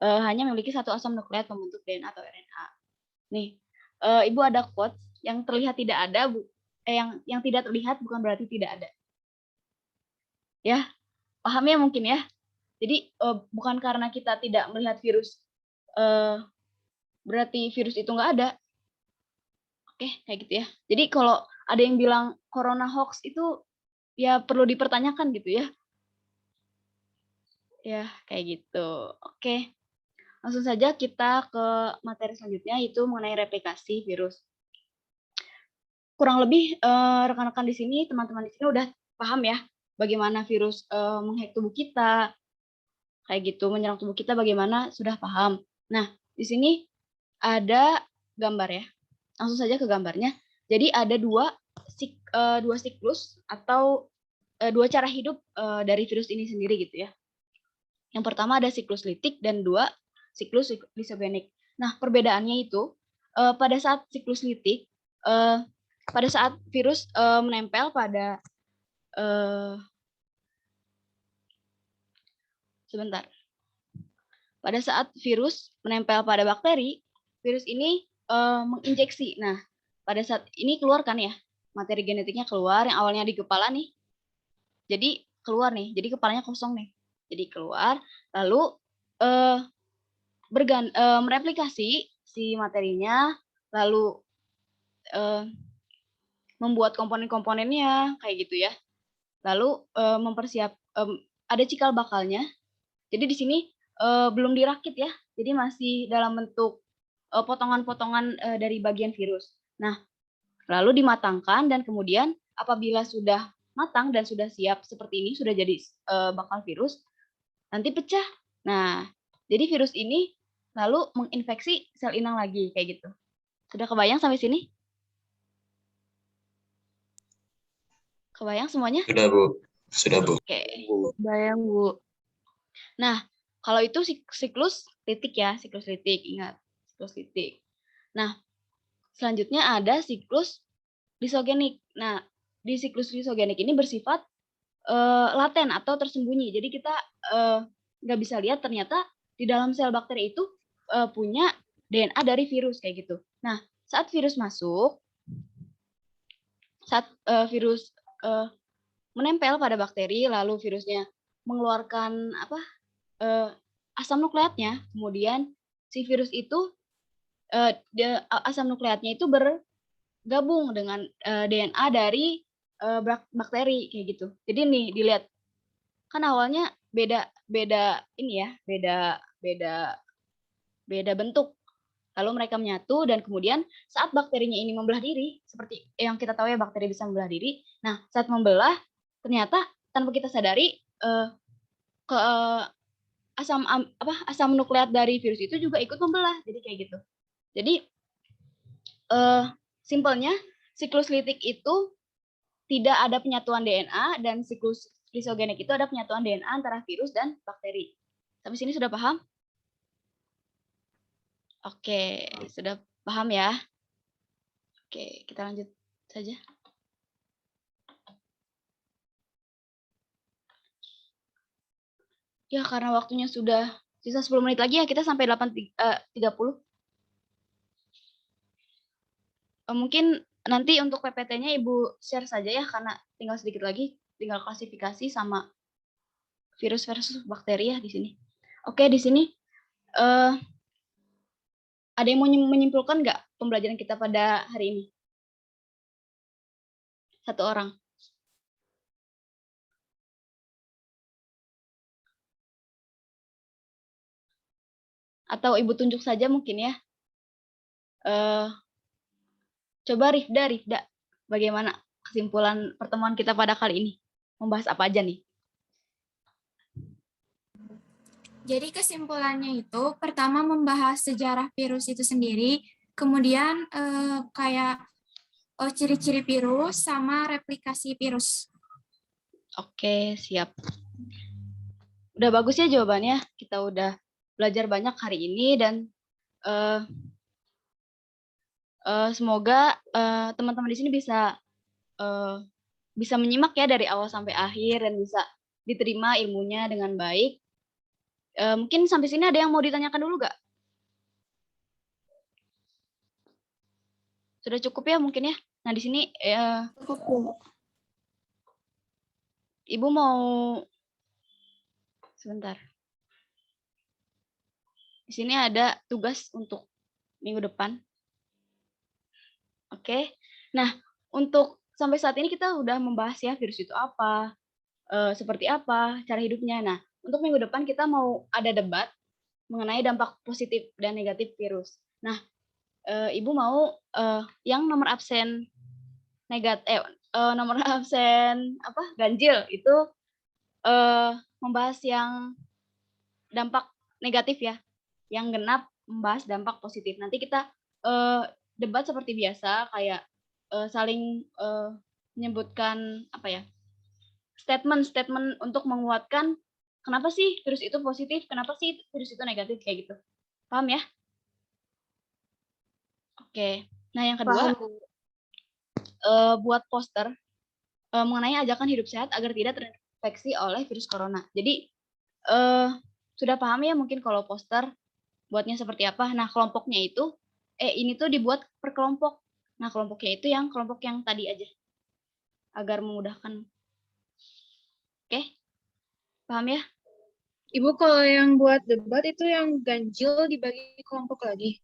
hanya memiliki satu asam nukleat pembentuk DNA atau RNA. Nih, Ibu ada quotes yang terlihat tidak ada, yang tidak terlihat bukan berarti tidak ada. Ya, paham ya mungkin ya. Jadi bukan karena kita tidak melihat virus, berarti virus itu nggak ada. Oke, kayak gitu ya. Jadi kalau ada yang bilang corona hoax itu ya perlu dipertanyakan gitu ya. Ya, kayak gitu. Oke. Langsung saja kita ke materi selanjutnya, yaitu mengenai replikasi virus. Kurang lebih rekan-rekan di sini, teman-teman di sini udah paham ya bagaimana virus menghack tubuh kita, kayak gitu, menyerang tubuh kita bagaimana, sudah paham. Nah, di sini ada gambar ya. Langsung saja ke gambarnya. Jadi ada dua siklus atau dua cara hidup dari virus ini sendiri gitu ya. Yang pertama ada siklus litik dan dua siklus lisogenik. Nah, perbedaannya itu pada saat siklus litik, pada saat virus menempel pada sebentar. Pada saat virus menempel pada bakteri, virus ini menginjeksi. Nah, pada saat ini keluar kan ya, materi genetiknya keluar, yang awalnya di kepala nih. Jadi keluar nih, jadi kepalanya kosong nih. Jadi keluar, lalu mereplikasi si materinya, lalu membuat komponen-komponennya kayak gitu ya. Lalu ada cikal bakalnya. Jadi di sini belum dirakit ya. Jadi masih dalam bentuk potongan-potongan dari bagian virus. Nah, lalu dimatangkan dan kemudian apabila sudah matang dan sudah siap seperti ini, sudah jadi bakal virus, nanti pecah. Nah, jadi virus ini lalu menginfeksi sel inang lagi kayak gitu. Sudah kebayang sampai sini? Kebayang semuanya? Sudah, Bu. Sudah, Bu. Oke, bayang Bu. Nah, kalau itu siklus litik ya, siklus litik, ingat, siklus litik. Nah, selanjutnya ada siklus lisogenik. Nah, di siklus lisogenik ini bersifat laten atau tersembunyi. Jadi kita nggak bisa lihat ternyata di dalam sel bakteri itu punya DNA dari virus kayak gitu. Nah, saat virus masuk, saat virus menempel pada bakteri, lalu virusnya mengeluarkan asam nukleatnya, kemudian si virus itu asam nukleatnya itu bergabung dengan DNA dari bakteri kayak gitu. Jadi nih dilihat kan awalnya beda ini ya, beda bentuk. Lalu mereka menyatu dan kemudian saat bakterinya ini membelah diri, seperti yang kita tahu ya bakteri bisa membelah diri. Nah, saat membelah ternyata tanpa kita sadari asam nukleat dari virus itu juga ikut membelah. Jadi kayak gitu. Jadi simpelnya siklus litik itu tidak ada penyatuan DNA dan siklus lisogenik itu ada penyatuan DNA antara virus dan bakteri. Sampai sini sudah paham? Oke, sudah paham ya? Oke, kita lanjut saja. Ya, karena waktunya sudah sisa 10 menit lagi ya, kita sampai 8.30. Mungkin nanti untuk PPT-nya Ibu share saja ya, karena tinggal sedikit lagi, tinggal klasifikasi sama virus versus bakteri ya di sini. Oke, di sini ada yang mau menyimpulkan nggak pembelajaran kita pada hari ini? Satu orang. Atau Ibu tunjuk saja mungkin ya. Coba Rifda, bagaimana kesimpulan pertemuan kita pada kali ini? Membahas apa aja nih? Jadi kesimpulannya itu pertama membahas sejarah virus itu sendiri, kemudian kayak ciri-ciri virus sama replikasi virus. Oke, siap. Udah bagus ya jawabannya. Kita udah belajar banyak hari ini dan semoga teman-teman di sini bisa menyimak ya dari awal sampai akhir dan bisa diterima ilmunya dengan baik. Mungkin sampai sini ada yang mau ditanyakan dulu nggak? Sudah cukup ya mungkin ya. Nah di sini Ibu mau sebentar. Di sini ada tugas untuk minggu depan. Oke. Nah, untuk sampai saat ini kita udah membahas ya virus itu apa, seperti apa, cara hidupnya. Nah, untuk minggu depan kita mau ada debat mengenai dampak positif dan negatif virus. Nah, Ibu mau yang nomor absen nomor absen ganjil itu membahas yang dampak negatif ya, yang genap membahas dampak positif. Nanti kita debat seperti biasa, kayak saling menyebutkan statement untuk menguatkan kenapa sih virus itu positif, kenapa sih virus itu negatif kayak gitu. Paham ya? Oke. Nah yang kedua, buat poster mengenai ajakan hidup sehat agar tidak terinfeksi oleh virus corona. Jadi sudah paham ya mungkin kalau poster buatnya seperti apa. Nah kelompoknya itu ini tuh dibuat per kelompok. Nah kelompoknya itu yang kelompok yang tadi aja agar memudahkan. Oke, paham ya? Ibu kalau yang buat debat itu yang ganjil dibagi kelompok lagi?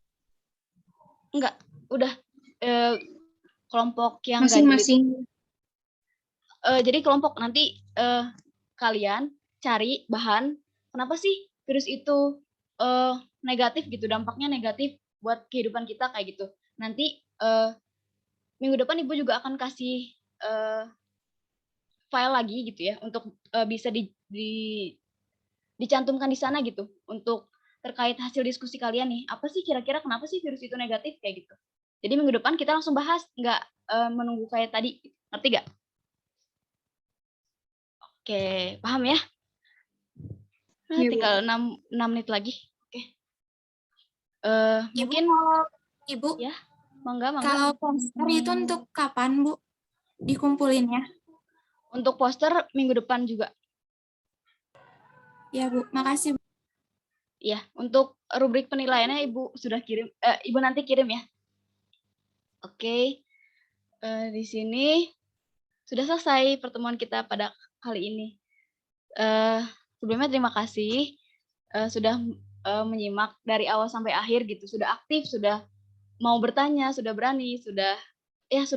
Enggak, udah kelompok yang ganjil masing-masing. Jadi kelompok nanti kalian cari bahan kenapa sih virus itu negatif gitu, dampaknya negatif buat kehidupan kita kayak gitu. Nanti minggu depan Ibu juga akan kasih file lagi gitu ya untuk bisa dicantumkan di sana gitu untuk terkait hasil diskusi kalian nih. Apa sih kira-kira kenapa sih virus itu negatif kayak gitu. Jadi minggu depan kita langsung bahas, nggak menunggu kayak tadi. Ngerti nggak? Oke, paham ya? Nah, tinggal 6 menit lagi. Oke. Mungkin Ibu, ya, mangga. Kalau poster itu untuk kapan, Bu? Dikumpulinnya? Untuk poster minggu depan juga. Ya, Bu. Makasih, Bu. Ya, untuk rubrik penilaiannya Ibu sudah kirim, Ibu nanti kirim ya. Oke. Di sini sudah selesai pertemuan kita pada kali ini. Sebelumnya terima kasih sudah menyimak dari awal sampai akhir gitu, sudah aktif, sudah mau bertanya, sudah berani, sudah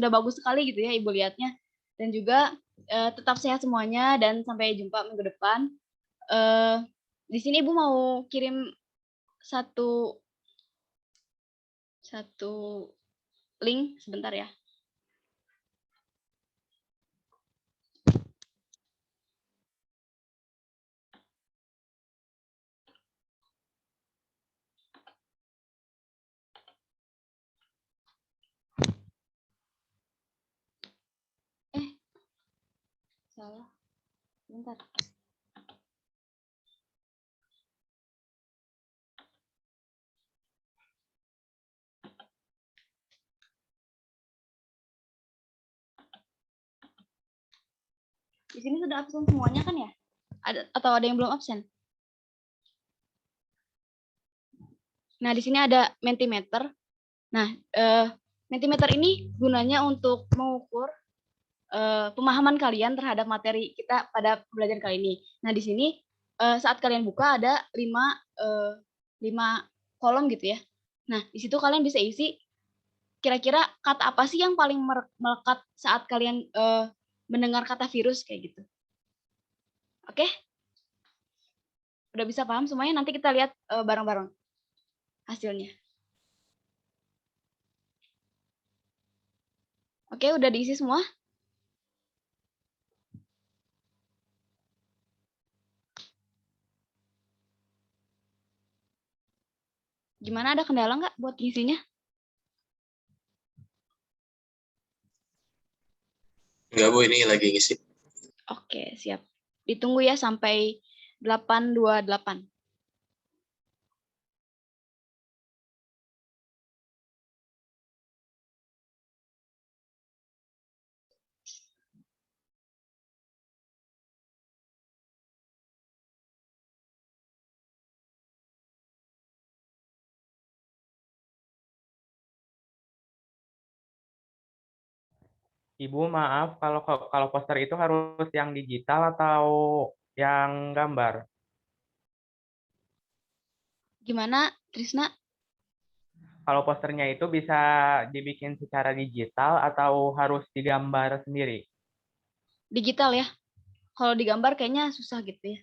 bagus sekali gitu ya Ibu lihatnya. Dan juga tetap sehat semuanya dan sampai jumpa minggu depan. Di sini Ibu mau kirim satu link sebentar ya. Salah. Sebentar. Di sini sudah absen semuanya kan ya? Atau ada yang belum absen? Nah, di sini ada Mentimeter. Nah, Mentimeter ini gunanya untuk mengukur pemahaman kalian terhadap materi kita pada pembelajaran kali ini. Nah, di sini saat kalian buka ada 5 kolom gitu ya. Nah, di situ kalian bisa isi kira-kira kata apa sih yang paling melekat saat kalian mendengar kata virus kayak gitu. Oke? Udah bisa paham semuanya? Nanti kita lihat bareng-bareng hasilnya. Oke, udah diisi semua? Gimana, ada kendala nggak buat isinya? Enggak, Bu, ini lagi ngisi. Oke, siap. Ditunggu ya sampai 828. Ibu maaf, kalau poster itu harus yang digital atau yang gambar? Gimana, Trisna? Kalau posternya itu bisa dibikin secara digital atau harus digambar sendiri? Digital ya. Kalau digambar kayaknya susah gitu ya.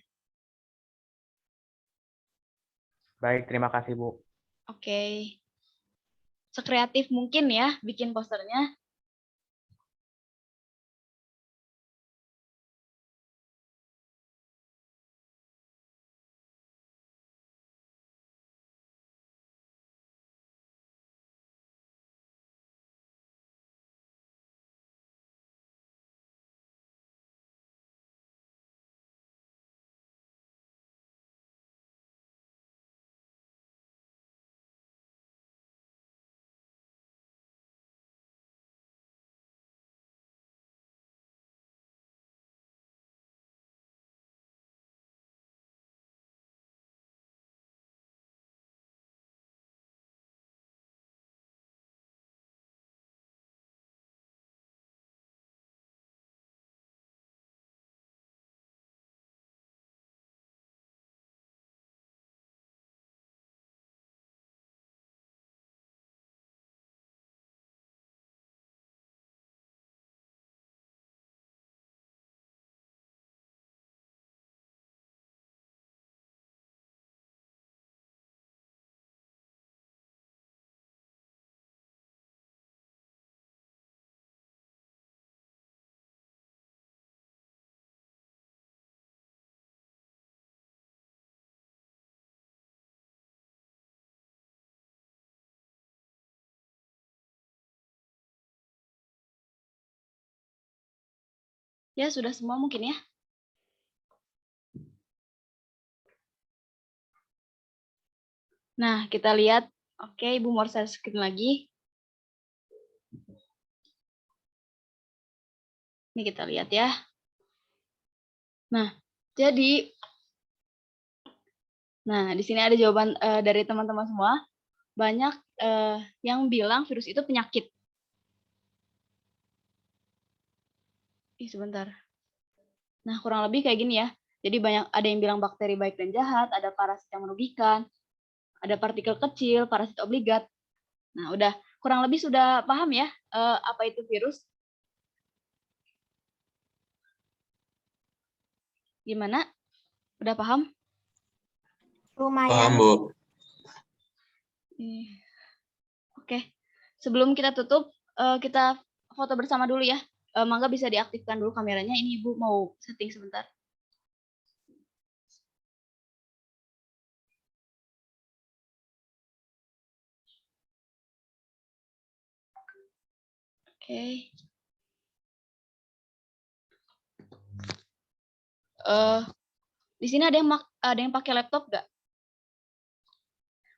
Baik, terima kasih, Bu. Oke. Sekreatif mungkin ya bikin posternya. Ya, sudah semua mungkin ya. Nah, kita lihat. Oke, Ibu mau share screen lagi. Ini kita lihat ya. Nah, jadi di sini ada jawaban dari teman-teman semua. Banyak yang bilang virus itu penyakit. Sebentar. Nah, kurang lebih kayak gini ya. Jadi ada yang bilang bakteri baik dan jahat, ada parasit yang merugikan, ada partikel kecil, parasit obligat. Nah, udah kurang lebih sudah paham ya apa itu virus? Gimana? Udah paham? Lumayan. Paham, Bu. Oke. Sebelum kita tutup, kita foto bersama dulu ya. Mangga bisa diaktifkan dulu kameranya. Ini Ibu mau setting sebentar. Oke. Di sini ada yang pakai laptop nggak?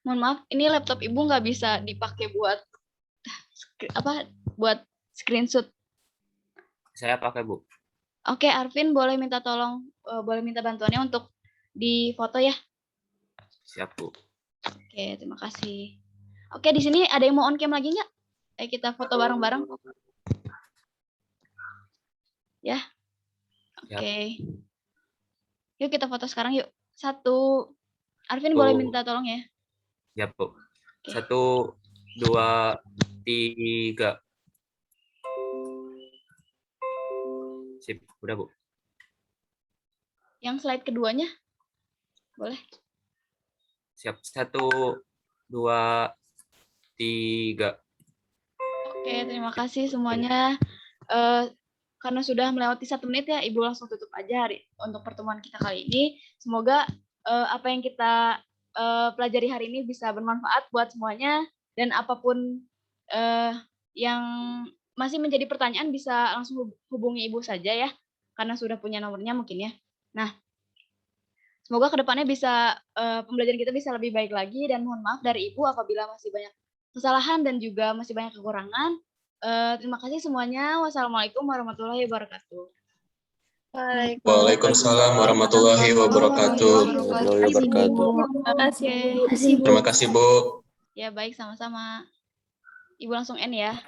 Mohon maaf, ini laptop Ibu nggak bisa dipakai buat buat screenshot. Saya pakai, Bu. Oke, Arvin boleh minta boleh minta bantuannya untuk di foto ya. Siap, Bu. Oke, terima kasih. Oke, di sini ada yang mau on cam lagi nggak? Ayo kita foto bareng-bareng. Ya. Oke. Yuk kita foto sekarang yuk. 1. Arvin boleh minta tolong ya. Ya, Bu. 1, 2, 3. Sip, udah, Bu. Yang slide keduanya? Boleh. Siap. 1, 2, 3. Oke, terima kasih semuanya. Karena sudah melewati 1 menit ya, Ibu langsung tutup aja untuk pertemuan kita kali ini. Semoga apa yang kita pelajari hari ini bisa bermanfaat buat semuanya, dan apapun yang masih menjadi pertanyaan bisa langsung hubungi Ibu saja ya, karena sudah punya nomornya mungkin ya. Nah, Semoga kedepannya bisa pembelajaran kita bisa lebih baik lagi, dan mohon maaf dari Ibu apabila masih banyak kesalahan dan juga masih banyak kekurangan. Terima kasih semuanya. Wassalamualaikum warahmatullahi wabarakatuh. Waalaikumsalam warahmatullahi wabarakatuh. Terima kasih. Terima kasih, Bu. Ya, baik, sama-sama. Ibu langsung end ya.